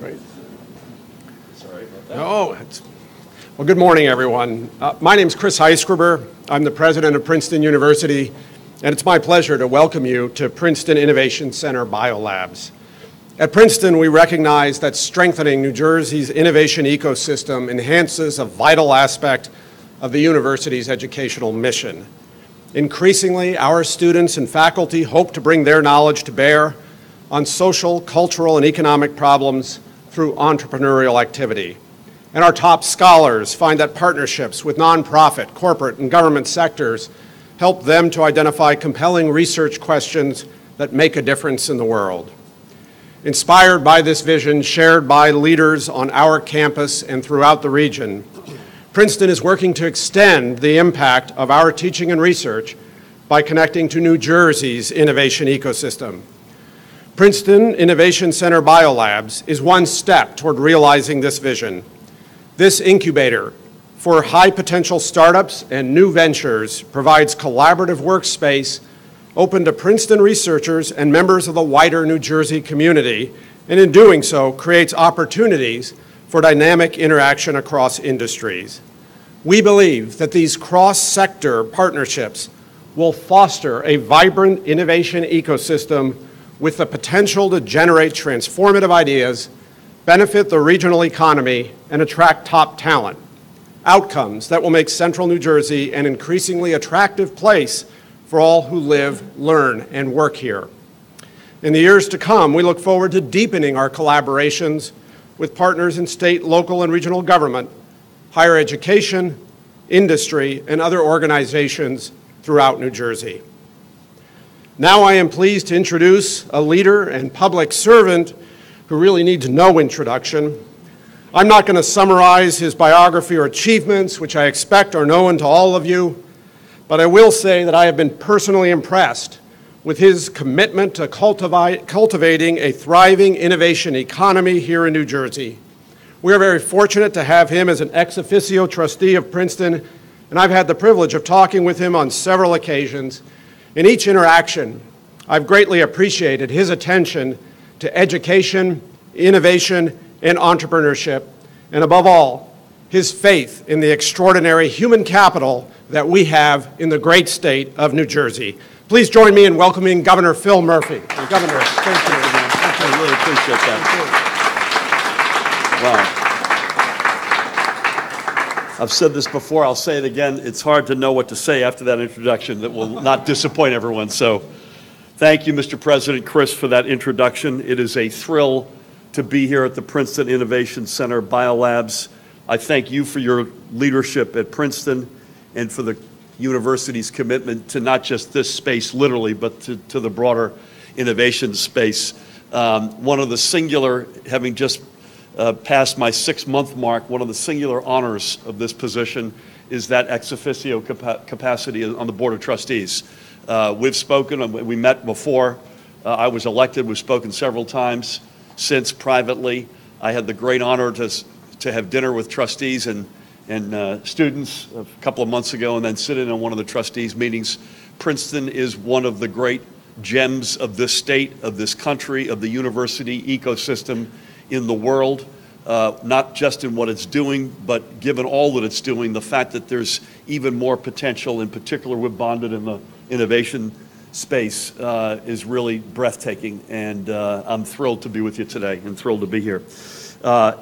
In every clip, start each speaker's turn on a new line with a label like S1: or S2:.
S1: Great. Sorry about that. Well, good morning, everyone. My name is Chris ICWRI. I'm the president of Princeton University, and it's my pleasure to welcome you to Princeton Innovation Center Biolabs. At Princeton, we recognize that strengthening New Jersey's innovation ecosystem enhances a vital aspect of the university's educational mission. Increasingly, our students and faculty hope to bring their knowledge to bear on social, cultural, and economic problems through entrepreneurial activity. And our top scholars find that partnerships with nonprofit, corporate, and government sectors help them to identify compelling research questions that make a difference in the world. Inspired by this vision shared by leaders on our campus and throughout the region, Princeton is working to extend the impact of our teaching and research by connecting to New Jersey's innovation ecosystem. Princeton Innovation Center Biolabs is one step toward realizing this vision. This incubator for high-potential startups and new ventures provides collaborative workspace open to Princeton researchers and members of the wider New Jersey community, and in doing so, creates opportunities for dynamic interaction across industries. We believe that these cross-sector partnerships will foster a vibrant innovation ecosystem with the potential to generate transformative ideas, benefit the regional economy, and attract top talent, outcomes that will make Central New Jersey an increasingly attractive place for all who live, learn, and work here. In the years to come, we look forward to deepening our collaborations with partners in state, local, and regional government, higher education, industry, and other organizations throughout New Jersey. Now I am pleased to introduce a leader and public servant who really needs no introduction. I'm not going to summarize his biography or achievements, which I expect are known to all of you, but I will say that I have been personally impressed with his commitment to cultivating a thriving innovation economy here in New Jersey. We are very fortunate to have him as an ex officio trustee of Princeton, and I've had the privilege of talking with him on several occasions. In each interaction, I've greatly appreciated his attention to education, innovation, and entrepreneurship, and above all, his faith in the extraordinary human capital that we have in the great state of New Jersey. Please join me in welcoming Governor Phil Murphy. Governor, thank you.
S2: I really appreciate that. Wow. I've said this before, I'll say it again. It's hard to know what to say after that introduction that will not disappoint everyone. So thank you, Mr. President Chris, for that introduction. It is a thrill to be here at the Princeton Innovation Center Biolabs. I thank you for your leadership at Princeton and for the university's commitment to not just this space literally, but to the broader innovation space. One of the singular, having just passed my 6-month mark, one of the singular honors of this position is that ex officio capacity on the Board of Trustees. We've spoken, we met before I was elected, we've spoken several times since privately. I had the great honor to have dinner with trustees and students a couple of months ago and then sit in on one of the trustees' meetings. Princeton is one of the great gems of this state, of this country, of the university ecosystem in the world, not just in what it's doing, but given all that it's doing, the fact that there's even more potential, in particular with bonded in the innovation space, is really breathtaking. And I'm thrilled to be with you today and thrilled to be here.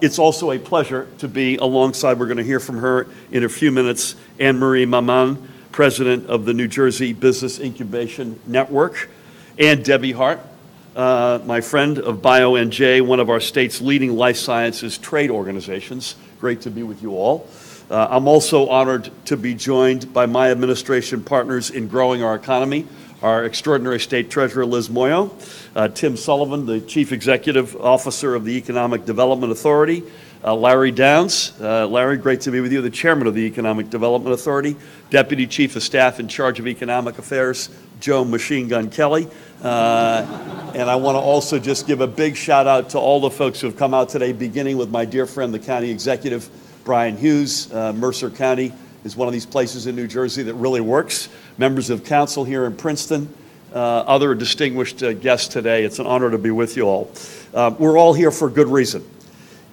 S2: It's also a pleasure to be alongside, we're going to hear from her in a few minutes, Anne-Marie Maman, president of the New Jersey Business Incubation Network, and Debbie Hart, my friend of BioNJ, one of our state's leading life sciences trade organizations. Great to be with you all. I'm also honored to be joined by my administration partners in growing our economy, our extraordinary state treasurer, Liz Moyo, Tim Sullivan, the chief executive officer of the Economic Development Authority, Larry Downs. Larry, great to be with you, the chairman of the Economic Development Authority, deputy chief of staff in charge of economic affairs, Joe Machine Gun Kelly. And I want to also just give a big shout out to all the folks who have come out today, beginning with my dear friend, the county executive, Brian Hughes. Mercer County is one of these places in New Jersey that really works. Members of council here in Princeton, other distinguished guests today. It's an honor to be with you all. We're all here for good reason.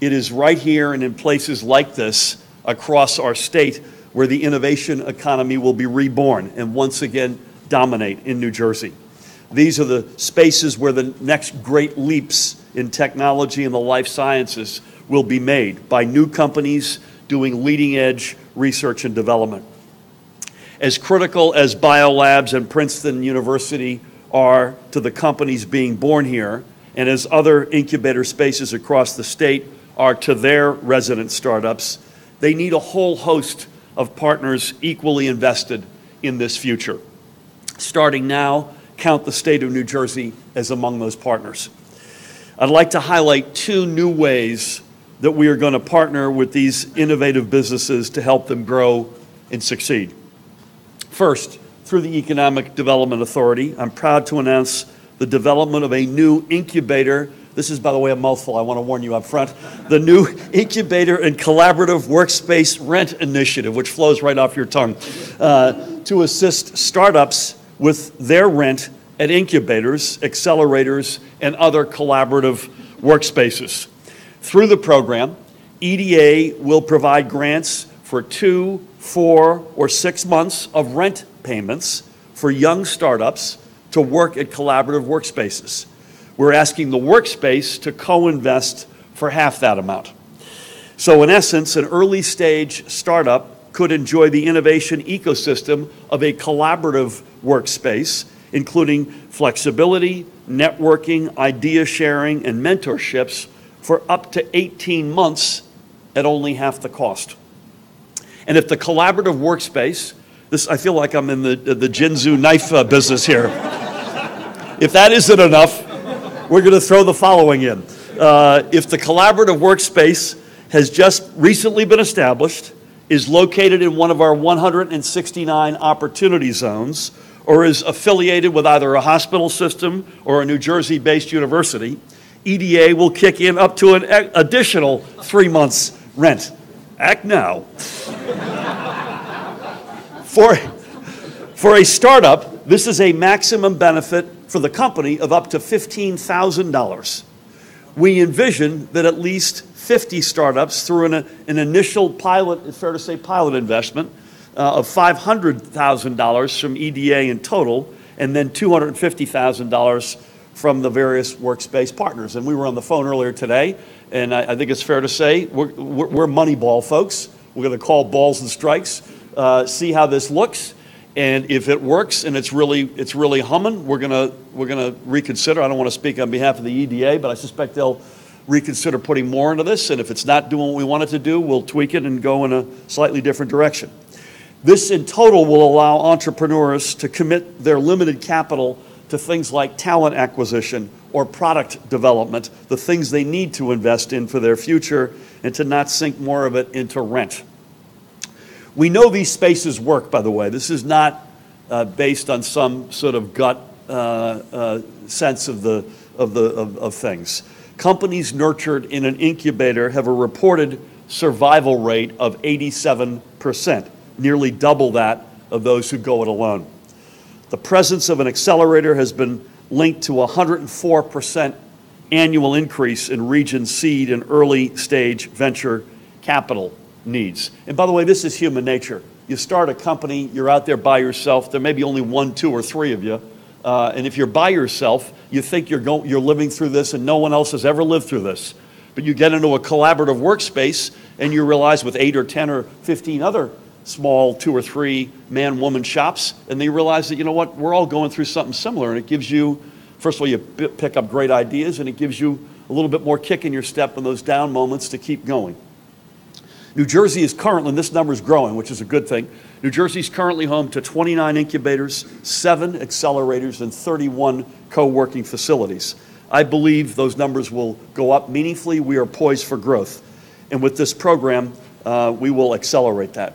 S2: It is right here and in places like this across our state where the innovation economy will be reborn and once again dominate in New Jersey. These are the spaces where the next great leaps in technology and the life sciences will be made by new companies doing leading-edge research and development. As critical as biolabs and Princeton University are to the companies being born here, and as other incubator spaces across the state are to their resident startups, they need a whole host of partners equally invested in this future. Starting now, count the state of New Jersey as among those partners. I'd like to highlight two new ways that we are going to partner with these innovative businesses to help them grow and succeed. First, through the Economic Development Authority, I'm proud to announce the development of a new incubator. This is, by the way, a mouthful. I want to warn you up front. The new Incubator and Collaborative Workspace Rent Initiative, which flows right off your tongue, to assist startups with their rent at incubators, accelerators, and other collaborative workspaces. Through the program, EDA will provide grants for 2, 4, or 6 months of rent payments for young startups to work at collaborative workspaces. We're asking the workspace to co-invest for half that amount. So in essence, an early stage startup could enjoy the innovation ecosystem of a collaborative workspace, including flexibility, networking, idea sharing, and mentorships for up to 18 months at only half the cost. And if the collaborative workspace, I feel like I'm in the Jinzu knife business here. If that isn't enough, we're going to throw the following in. If the collaborative workspace has just recently been established, is located in one of our 169 opportunity zones, or is affiliated with either a hospital system or a New Jersey-based university, EDA will kick in up to an additional 3 months rent. Act now. For a startup, this is a maximum benefit for the company of up to $15,000. We envision that at least 50 startups through an initial pilot, it's fair to say pilot investment, of $500,000 from EDA in total, and then $250,000 from the various workspace partners. And we were on the phone earlier today, and I think it's fair to say we're Moneyball folks. We're going to call balls and strikes, see how this looks, and if it works and it's really humming, we're gonna reconsider. I don't want to speak on behalf of the EDA, but I suspect they'll reconsider putting more into this. And if it's not doing what we want it to do, we'll tweak it and go in a slightly different direction. This in total will allow entrepreneurs to commit their limited capital to things like talent acquisition or product development, the things they need to invest in for their future, and to not sink more of it into rent. We know these spaces work, by the way. This is not based on some sort of gut sense of things. Companies nurtured in an incubator have a reported survival rate of 87%, nearly double that of those who go it alone. The presence of an accelerator has been linked to a 104% annual increase in region seed and early stage venture capital needs. And by the way, this is human nature. You start a company, you're out there by yourself, there may be only 1, 2, or 3 of you, and if you're by yourself, you think you're living through this and no one else has ever lived through this. But you get into a collaborative workspace and you realize with 8 or 10 or 15 other small 2 or 3 man-woman shops, and they realize that, you know what, we're all going through something similar, and it gives you, first of all, you pick up great ideas, and it gives you a little bit more kick in your step in those down moments to keep going. New Jersey is currently, and this number is growing, which is a good thing. New Jersey is currently home to 29 incubators, 7 accelerators, and 31 co-working facilities. I believe those numbers will go up meaningfully. We are poised for growth. And with this program, we will accelerate that.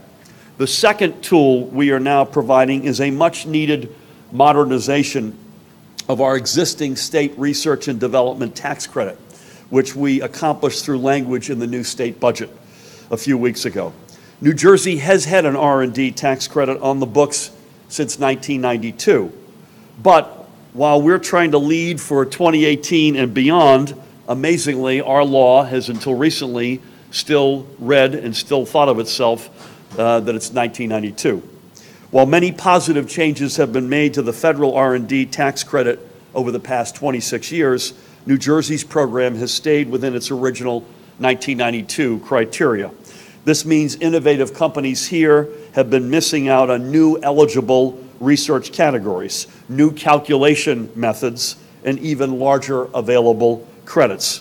S2: The second tool we are now providing is a much-needed modernization of our existing state research and development tax credit, which we accomplished through language in the new state budget a few weeks ago. New Jersey has had an R&D tax credit on the books since 1992. But while we're trying to lead for 2018 and beyond Amazingly, our law has until recently still read and still thought of itself that it's 1992. While many positive changes have been made to the federal R&D tax credit over the past 26 years, New Jersey's program has stayed within its original 1992 criteria. This means innovative companies here have been missing out on new eligible research categories, new calculation methods, and even larger available credits.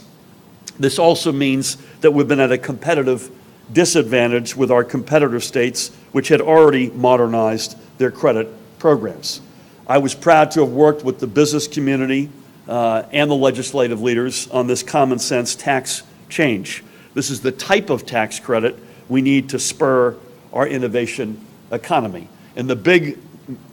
S2: This also means that we've been at a competitive disadvantage with our competitor states, which had already modernized their credit programs. I was proud to have worked with the business community and the legislative leaders on this common sense tax change. This is the type of tax credit we need to spur our innovation economy. And the big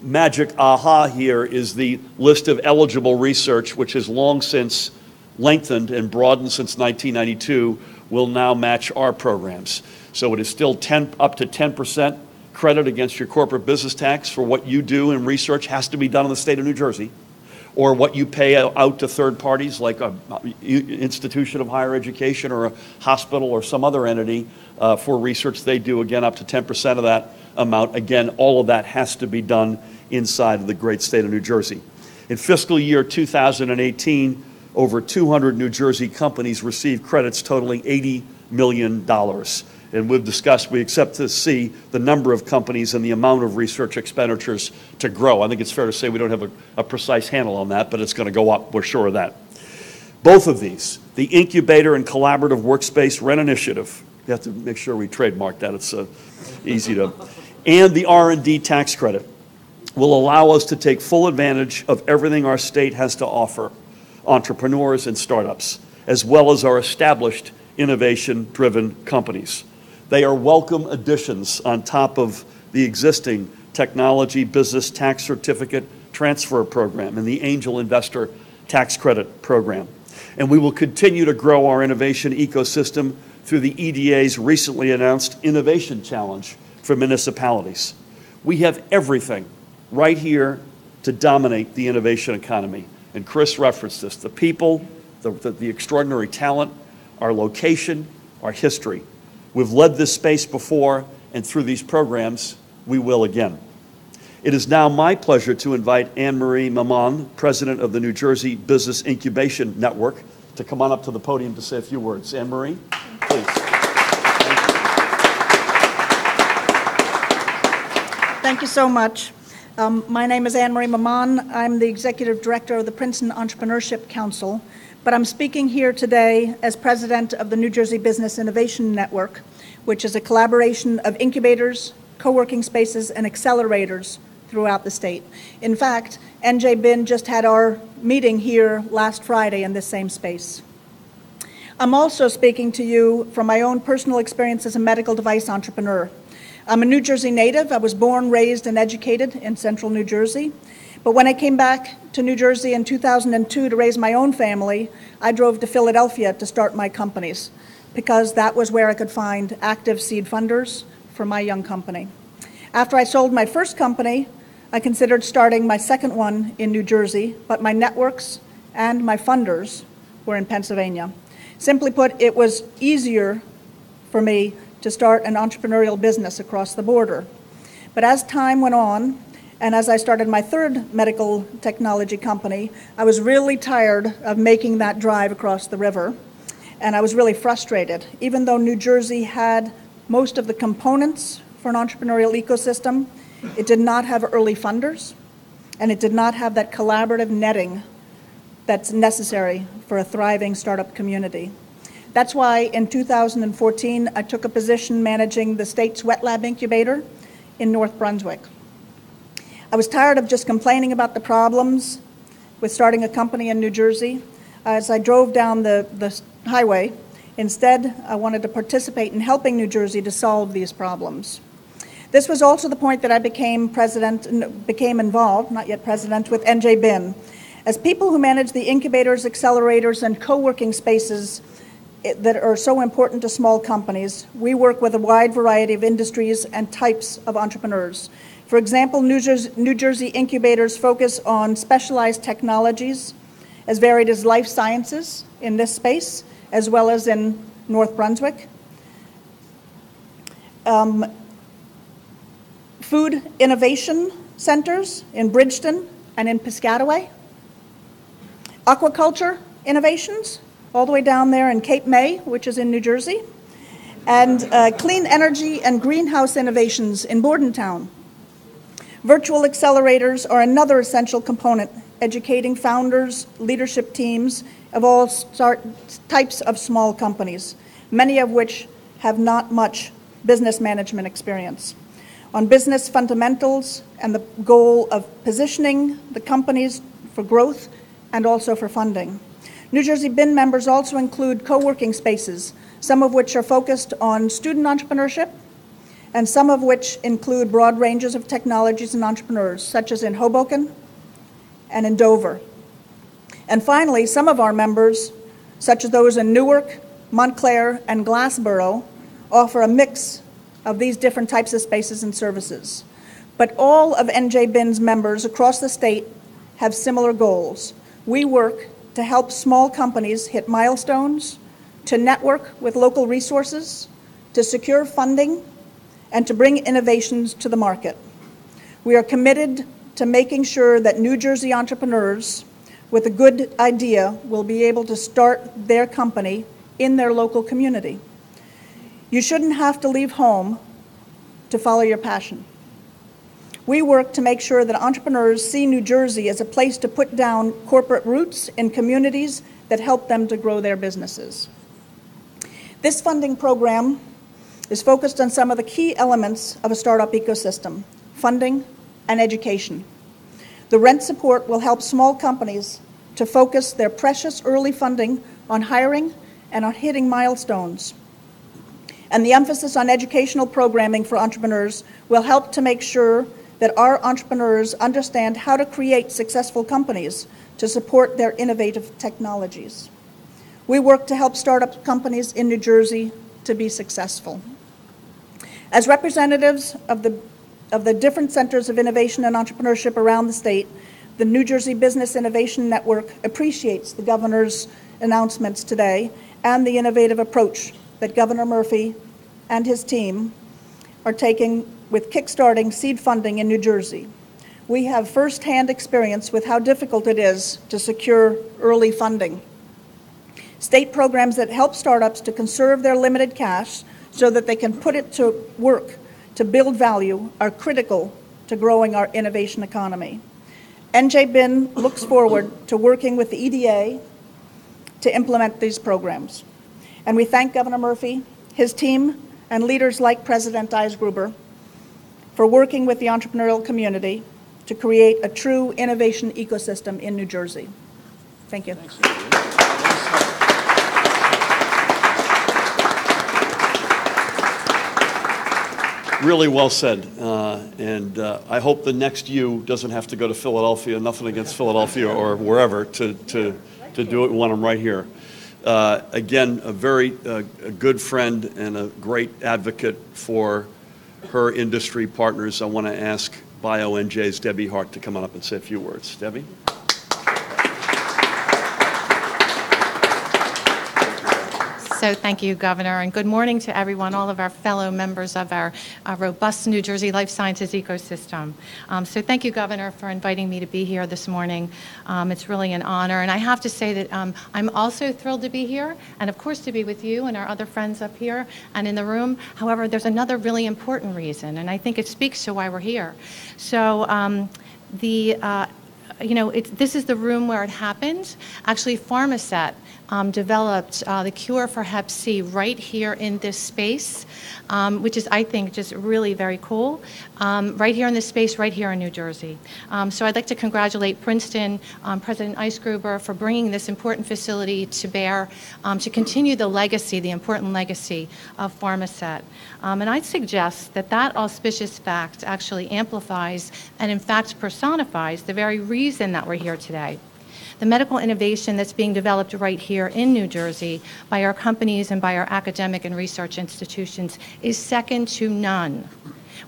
S2: magic aha here is the list of eligible research, which has long since lengthened and broadened since 1992, will now match our programs. So it is still up to 10% credit against your corporate business tax for what you do in research has to be done in the state of New Jersey, or what you pay out to third parties like an institution of higher education or a hospital or some other entity for research they do, again, up to 10% of that amount. Again, all of that has to be done inside of the great state of New Jersey. In fiscal year 2018, over 200 New Jersey companies received credits totaling $80 million. And we've discussed, we expect to see the number of companies and the amount of research expenditures to grow. I think it's fair to say we don't have a precise handle on that, but it's going to go up, we're sure of that. Both of these, the Incubator and Collaborative Workspace Rent Initiative, you have to make sure we trademark that, it's easy to, and the R&D tax credit will allow us to take full advantage of everything our state has to offer entrepreneurs and startups, as well as our established innovation-driven companies. They are welcome additions on top of the existing technology business tax certificate transfer program and the angel investor tax credit program. And we will continue to grow our innovation ecosystem through the EDA's recently announced Innovation Challenge for municipalities. We have everything right here to dominate the innovation economy. And Chris referenced this, the people, the extraordinary talent, our location, our history. We've led this space before, and through these programs, we will again. It is now my pleasure to invite Anne-Marie Maman, President of the New Jersey Business Incubation Network, to come on up to the podium to say a few words. Anne-Marie, please.
S3: Thank you so much. My name is Anne-Marie Maman. I'm the Executive Director of the Princeton Entrepreneurship Council, but I'm speaking here today as President of the New Jersey Business Innovation Network, which is a collaboration of incubators, co-working spaces, and accelerators throughout the state. In fact, NJBIN just had our meeting here last Friday in this same space. I'm also speaking to you from my own personal experience as a medical device entrepreneur. I'm a New Jersey native. I was born, raised, and educated in central New Jersey. But when I came back to New Jersey in 2002 to raise my own family, I drove to Philadelphia to start my companies because that was where I could find active seed funders for my young company. After I sold my first company, I considered starting my second one in New Jersey, but my networks and my funders were in Pennsylvania. Simply put, it was easier for me to start an entrepreneurial business across the border. But as time went on, and as I started my third medical technology company, I was really tired of making that drive across the river, and I was really frustrated. Even though New Jersey had most of the components for an entrepreneurial ecosystem, it did not have early funders, and it did not have that collaborative netting that's necessary for a thriving startup community. That's why in 2014, I took a position managing the state's wet lab incubator in North Brunswick. I was tired of just complaining about the problems with starting a company in New Jersey. As I drove down the highway, instead, I wanted to participate in helping New Jersey to solve these problems. This was also the point that I became involved, not yet president, with NJBIN. As people who manage the incubators, accelerators, and co-working spaces that are so important to small companies, we work with a wide variety of industries and types of entrepreneurs. For example, New Jersey incubators focus on specialized technologies, as varied as life sciences in this space, as well as in North Brunswick. Food innovation centers in Bridgeton and in Piscataway. Aquaculture innovations all the way down there in Cape May, which is in New Jersey. And clean energy and greenhouse innovations in Bordentown. Virtual accelerators are another essential component, educating founders, leadership teams of all types of small companies, many of which have not much business management experience, on business fundamentals and the goal of positioning the companies for growth and also for funding. New Jersey BIN members also include co-working spaces, some of which are focused on student entrepreneurship, and some of which include broad ranges of technologies and entrepreneurs, such as in Hoboken and in Dover. And finally, some of our members, such as those in Newark, Montclair, and Glassboro, offer a mix of these different types of spaces and services. But all of NJBIN's members across the state have similar goals. We work to help small companies hit milestones, to network with local resources, to secure funding, and to bring innovations to the market. We are committed to making sure that New Jersey entrepreneurs with a good idea will be able to start their company in their local community. You shouldn't have to leave home to follow your passion. We work to make sure that entrepreneurs see New Jersey as a place to put down corporate roots in communities that help them to grow their businesses. This funding program is focused on some of the key elements of a startup ecosystem: funding and education. The rent support will help small companies to focus their precious early funding on hiring and on hitting milestones. And the emphasis on educational programming for entrepreneurs will help to make sure that our entrepreneurs understand how to create successful companies to support their innovative technologies. We work to help startup companies in New Jersey to be successful. As representatives of the different centers of innovation and entrepreneurship around the state, the New Jersey Business Innovation Network appreciates the governor's announcements today and the innovative approach that Governor Murphy and his team are taking with kickstarting seed funding in New Jersey. We have firsthand experience with how difficult it is to secure early funding. State programs that help startups to conserve their limited cash so that they can put it to work to build value are critical to growing our innovation economy. NJBIN looks forward to working with the EDA to implement these programs. And we thank Governor Murphy, his team, and leaders like President Eisgruber for working with the entrepreneurial community to create a true innovation ecosystem in New Jersey. Thank you.
S2: Really well said, and I hope the next you doesn't have to go to Philadelphia, nothing against Philadelphia or wherever, to do it. We want them right here. Again, a very good friend and a great advocate for her industry partners. I want to ask BioNJ's Debbie Hart to come on up and say a few words. Debbie?
S4: So thank you, Governor, and good morning to everyone, all of our fellow members of our robust New Jersey life sciences ecosystem. So thank you, Governor, for inviting me to be here this morning. It's really an honor, and I have to say that I'm also thrilled to be here, and of course to be with you and our other friends up here and in the room. However, there's another really important reason, and I think it speaks to why we're here. So this is the room where it happened. Actually, Pharmasset developed the cure for Hep C right here in this space, which is, I think, just really very cool. Right here in this space, right here in New Jersey. So I'd like to congratulate Princeton, President Eisgruber, for bringing this important facility to bear to continue the legacy, the important legacy of Pharmasset. And I'd suggest that that auspicious fact actually amplifies and, in fact, personifies the very reason that we're here today. The medical innovation that's being developed right here in New Jersey by our companies and by our academic and research institutions is second to none.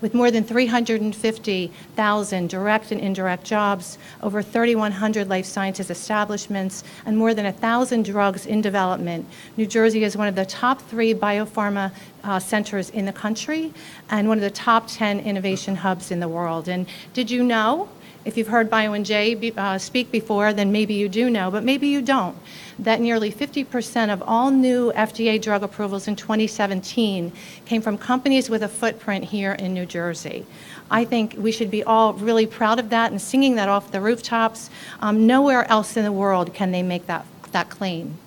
S4: With more than 350,000 direct and indirect jobs, over 3,100 life sciences establishments, and more than 1,000 drugs in development, New Jersey is one of the top 3 biopharma centers in the country and one of the top 10 innovation hubs in the world. And did you know, if you've heard BioNJ speak before, then maybe you do know, but maybe you don't, that nearly 50% of all new FDA drug approvals in 2017 came from companies with a footprint here in New Jersey. I think we should be all really proud of that and singing that off the rooftops. Nowhere else in the world can they make that claim.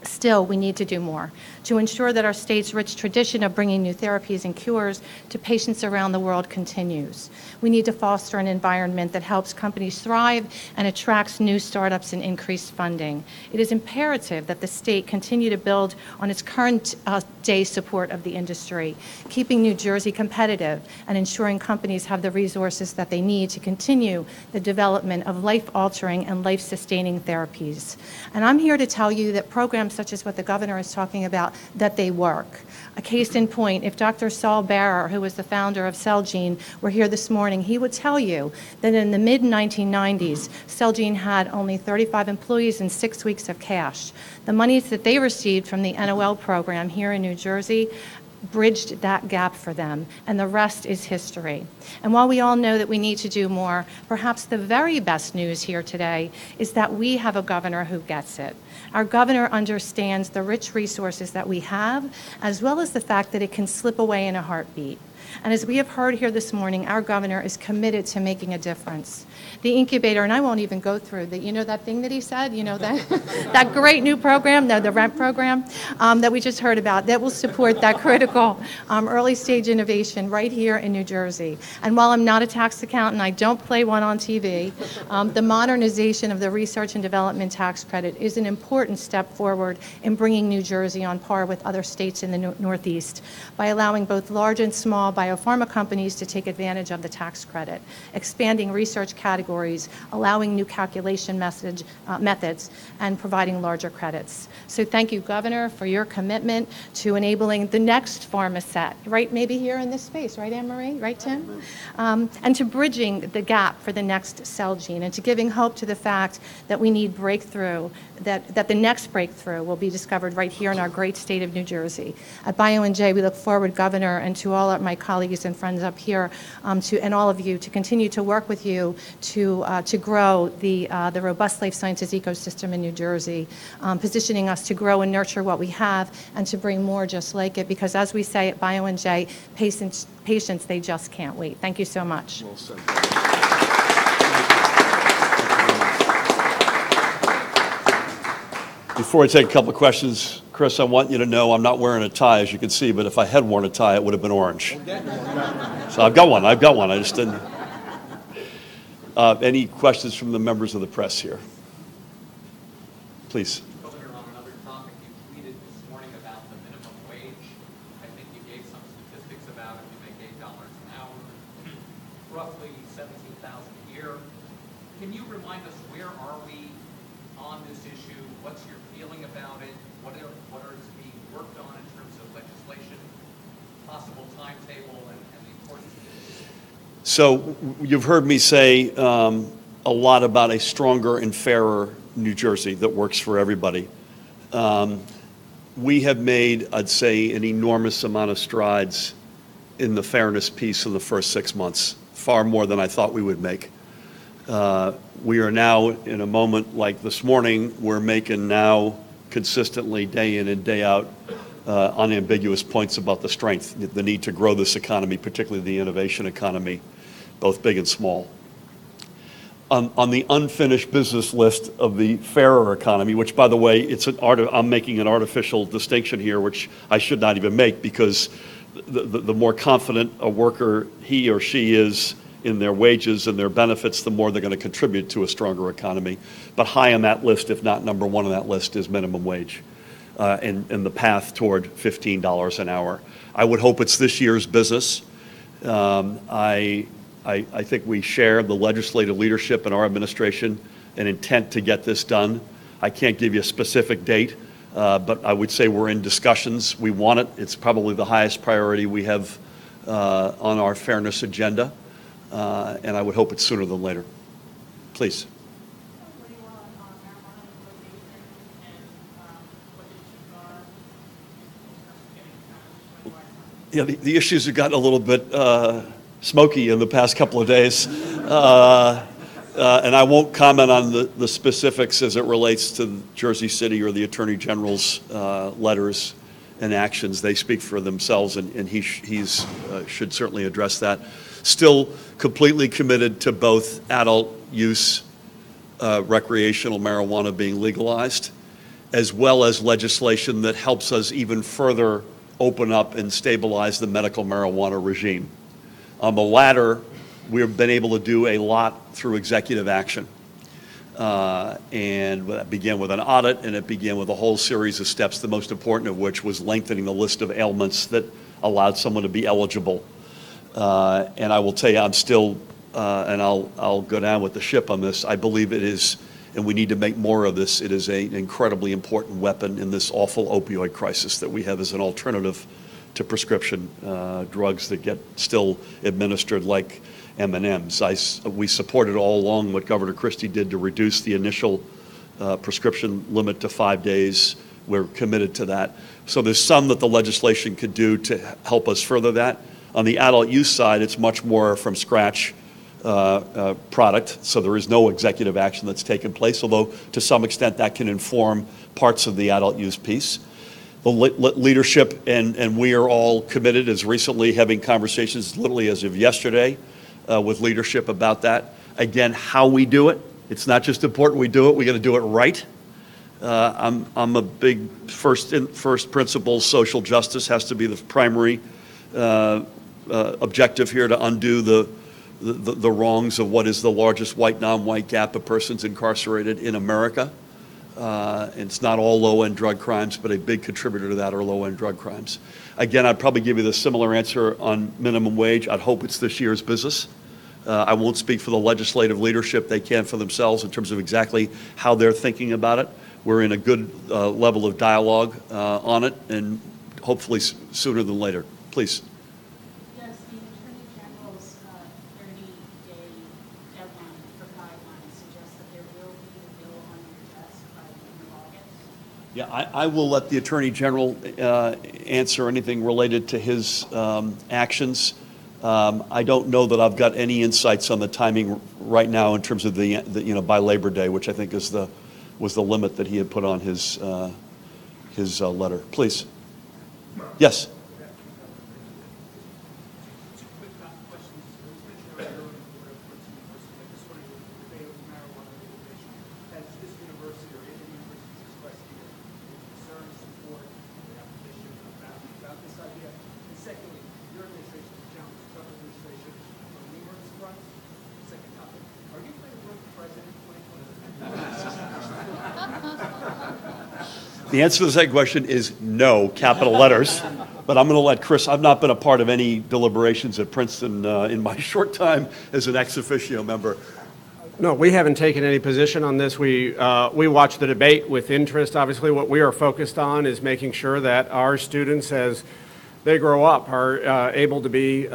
S4: Still, we need to do more to ensure that our state's rich tradition of bringing new therapies and cures to patients around the world continues. We need to foster an environment that helps companies thrive and attracts new startups and increased funding. It is imperative that the state continue to build on its current day support of the industry, keeping New Jersey competitive and ensuring companies have the resources that they need to continue the development of life-altering and life-sustaining therapies. And I'm here to tell you that programs such as what the governor is talking about, that they work. A case in point, if Dr. Saul Barer, who was the founder of Celgene, were here this morning, he would tell you that in the mid-1990s, Celgene had only 35 employees and 6 weeks of cash. The monies that they received from the NOL program here in New Jersey bridged that gap for them, and the rest is history. And while we all know that we need to do more, perhaps the very best news here today is that we have a governor who gets it. Our governor understands the rich resources that we have, as well as the fact that it can slip away in a heartbeat. And as we have heard here this morning, our governor is committed to making a difference. The Incubator, and I won't even go through that, you know that thing that he said, you know that, that great new program, the RENT program that we just heard about, that will support that critical early stage innovation right here in New Jersey. And while I'm not a tax accountant, I don't play one on TV, the modernization of the research and development tax credit is an important step forward in bringing New Jersey on par with other states in the Northeast by allowing both large and small biopharma companies to take advantage of the tax credit, expanding research categories, allowing new calculation methods, and providing larger credits. So thank you, Governor, for your commitment to enabling the next pharmaset, right, maybe here in this space, right, Anne-Marie, right, Tim? And to bridging the gap for the next Celgene, and to giving hope to the fact that we need breakthrough, that the next breakthrough will be discovered right here in our great state of New Jersey. At BioNJ, we look forward, Governor, and to all of my colleagues and friends up here, and all of you, to continue to work with you to grow the robust life sciences ecosystem in New Jersey, positioning us to grow and nurture what we have and to bring more just like it, because as we say at BioNJ, patients, they just can't wait. Thank you so much.
S2: Well said. Before I take a couple of questions, Chris, I want you to know I'm not wearing a tie, as you can see, but if I had worn a tie, it would have been orange. So I've got one, I just didn't. Any questions from the members of the press here? Please.
S5: Governor, on another topic, you tweeted this morning about the minimum wage. I think you gave some statistics about it. You make $8 an hour, roughly $17,000 a year. Can you remind us, where are we on this issue? What's your feeling about it? What is being worked on in terms of legislation, possible timetable, and the importance of it?
S2: So you've heard me say a lot about a stronger and fairer New Jersey that works for everybody. We have made, I'd say, an enormous amount of strides in the fairness piece in the first 6 months, far more than I thought we would make. We are now in a moment like this morning, we're making now consistently day in and day out unambiguous points about the strength, the need to grow this economy, particularly the innovation economy, both big and small. On the unfinished business list of the fairer economy, which, by the way, I'm making an artificial distinction here, which I should not even make, because the more confident a worker he or she is in their wages and their benefits, the more they're going to contribute to a stronger economy. But high on that list, if not number one on that list, is minimum wage and the path toward $15 an hour. I would hope it's this year's business. I think we share the legislative leadership in our administration an intent to get this done. I can't give you a specific date, but I would say we're in discussions. We want it. It's probably the highest priority we have on our fairness agenda, and I would hope it's sooner than later. Please. Yeah, the issues have gotten a little bit smoky in the past couple of days. And I won't comment on the specifics as it relates to Jersey City or the Attorney General's letters and actions. They speak for themselves, and he should certainly address that. Still completely committed to both adult use recreational marijuana being legalized, as well as legislation that helps us even further open up and stabilize the medical marijuana regime. On the latter, we've been able to do a lot through executive action. And that began with an audit, and it began with a whole series of steps, the most important of which was lengthening the list of ailments that allowed someone to be eligible. And I will tell you, I'm still, and I'll go down with the ship on this, I believe it is, and we need to make more of this, it is an incredibly important weapon in this awful opioid crisis that we have as an alternative to prescription drugs that get still administered like M&Ms. We supported all along what Governor Christie did to reduce the initial prescription limit to 5 days. We're committed to that. So there's some that the legislation could do to help us further that. On the adult use side, it's much more from scratch product, so there is no executive action that's taken place, although to some extent that can inform parts of the adult use piece. The leadership and we are all committed, as recently having conversations literally as of yesterday with leadership about that. Again, how we do it, it's not just important we do it, we got to do it right. I'm a big first principles social justice has to be the primary objective here, to undo the wrongs of what is the largest white, non-white gap of persons incarcerated in America. It's not all low-end drug crimes, but a big contributor to that are low-end drug crimes. Again, I'd probably give you the similar answer on minimum wage. I'd hope it's this year's business. I won't speak for the legislative leadership. They can for themselves in terms of exactly how they're thinking about it. We're in a good level of dialogue on it, and hopefully sooner than later. Please.
S6: Does the Attorney General's 30-day deadline for guidelines suggest that there will be a bill on your desk by the end of August?
S2: Yeah, I will let the Attorney General answer anything related to his actions. I don't know that I've got any insights on the timing right now in terms of the by Labor Day, which I think is was the limit that he had put on his letter. Please. Yes. The answer to the second question is no, capital letters. But I'm going to let Chris, I've not been a part of any deliberations at Princeton in my short time as an ex officio member.
S1: No, we haven't taken any position on this. We watch the debate with interest. Obviously, what we are focused on is making sure that our students, as they grow up, are able to be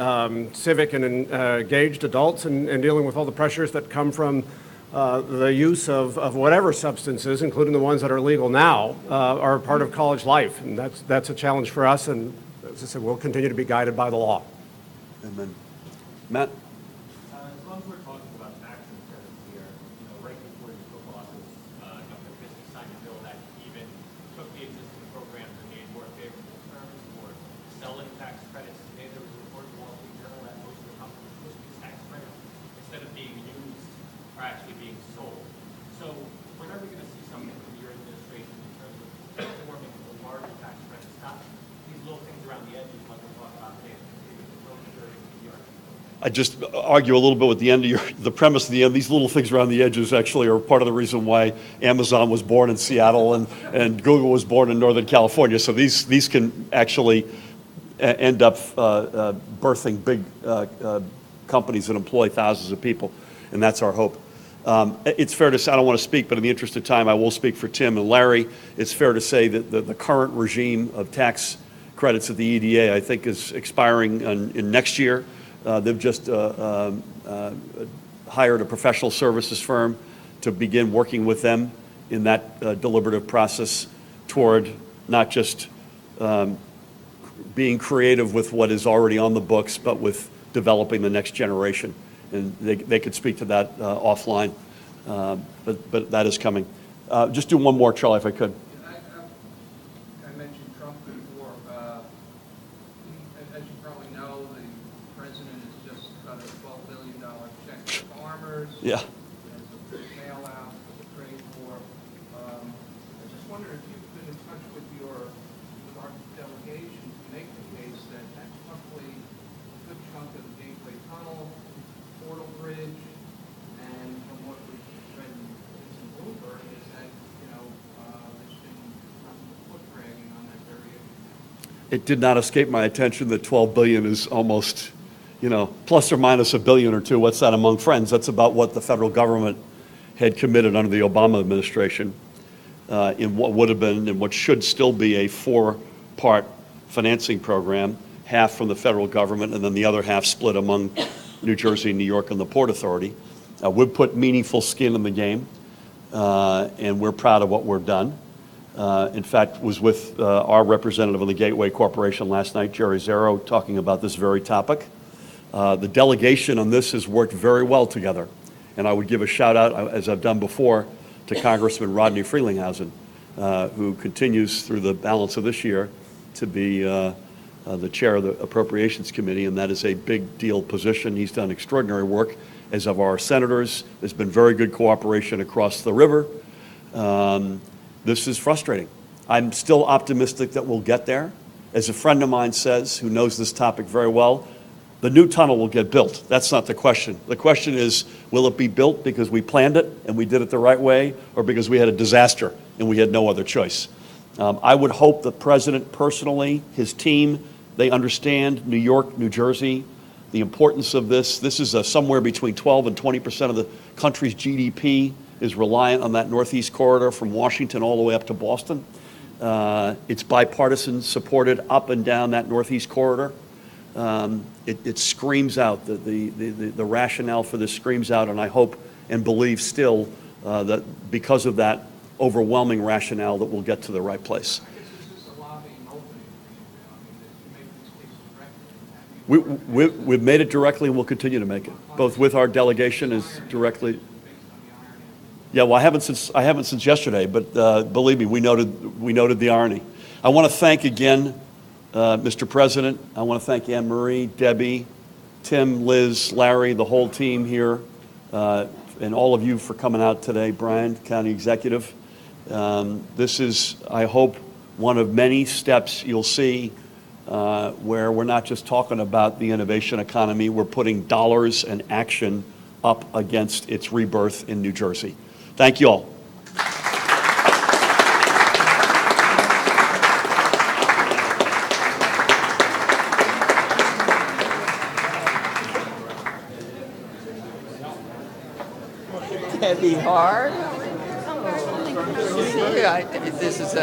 S1: civic and engaged adults and dealing with all the pressures that come from the use of whatever substances, including the ones that are legal now, are part of college life. And that's a challenge for us. And as I said, we'll continue to be guided by the law.
S2: Amen. Matt?
S7: As long as we're talking about tax incentives here, right before the football office, Governor Christie signed a bill that even took the existing programs and made more favorable terms for selling tax credits. Today there was a report in the Wall Street Journal that most of the companies pushing these tax credits, instead of being used, are actually being sold. So when are we going to see something from your administration in terms of transforming the larger tax credits, not these little things around the edges like we're talking about today?
S2: I just argue a little bit with the end of the premise of the end. These little things around the edges actually are part of the reason why Amazon was born in Seattle and Google was born in Northern California. So these can actually end up birthing big companies that employ thousands of people, and that's our hope. It's fair to say, I don't want to speak, but in the interest of time, I will speak for Tim and Larry. It's fair to say that the current regime of tax credits at the EDA, I think, is expiring in next year. They've just hired a professional services firm to begin working with them in that deliberative process toward not just being creative with what is already on the books, but with developing the next generation. And they could speak to that offline, but that is coming. Just do one more, Charlie, if I could.
S8: I mentioned Trump before. As you probably know, the president has just cut a $12 billion check to farmers.
S2: Yeah.
S8: There's a big bailout for the trade war. I just wonder if you've been in touch with our delegation to make the case that that's roughly a good chunk of the Gateway Tunnel, Portal Bridge, and from what we've read in Bloomberg is that, there's been nothing but foot dragging on that very issue.
S2: It did not escape my attention that 12 billion is almost, plus or minus $1 billion or $2 billion. What's that among friends? That's about what the federal government had committed under the Obama administration in what would have been and what should still be a 4-part financing program, half from the federal government and then the other half split among New Jersey, New York, and the Port Authority. We've put meaningful skin in the game, and we're proud of what we've done. In fact, was with our representative of the Gateway Corporation last night, Jerry Zero, talking about this very topic. The delegation on this has worked very well together. And I would give a shout out, as I've done before, to Congressman Rodney Frelinghuysen, who continues through the balance of this year to be the chair of the Appropriations Committee, and that is a big deal position. He's done extraordinary work, as have our senators. There's been very good cooperation across the river. This is frustrating. I'm still optimistic that we'll get there. As a friend of mine says, who knows this topic very well, the new tunnel will get built. That's not the question. The question is, will it be built because we planned it and we did it the right way, or because we had a disaster and we had no other choice? I would hope the president personally, his team, they understand New York, New Jersey, the importance of this. This is somewhere between 12 and 20% of the country's GDP is reliant on that Northeast corridor from Washington all the way up to Boston. It's bipartisan, supported up and down that Northeast corridor. It screams out, the rationale for this screams out, and I hope and believe still that because of that overwhelming rationale that we'll get to the right place.
S8: I guess this is a lobbying opening for you, that you make this case directly.
S2: We've made it directly, and we'll continue to make it, both with our delegation as directly. Yeah, well, I haven't since yesterday, but believe me, we noted the irony. I want to thank again, Mr. President. I want to thank Anne Marie, Debbie, Tim, Liz, Larry, the whole team here, and all of you for coming out today. Brian, County Executive. This is, I hope, one of many steps you'll see where we're not just talking about the innovation economy, we're putting dollars and action up against its rebirth in New Jersey. Thank you all.
S9: Debbie Hart. Oh, this is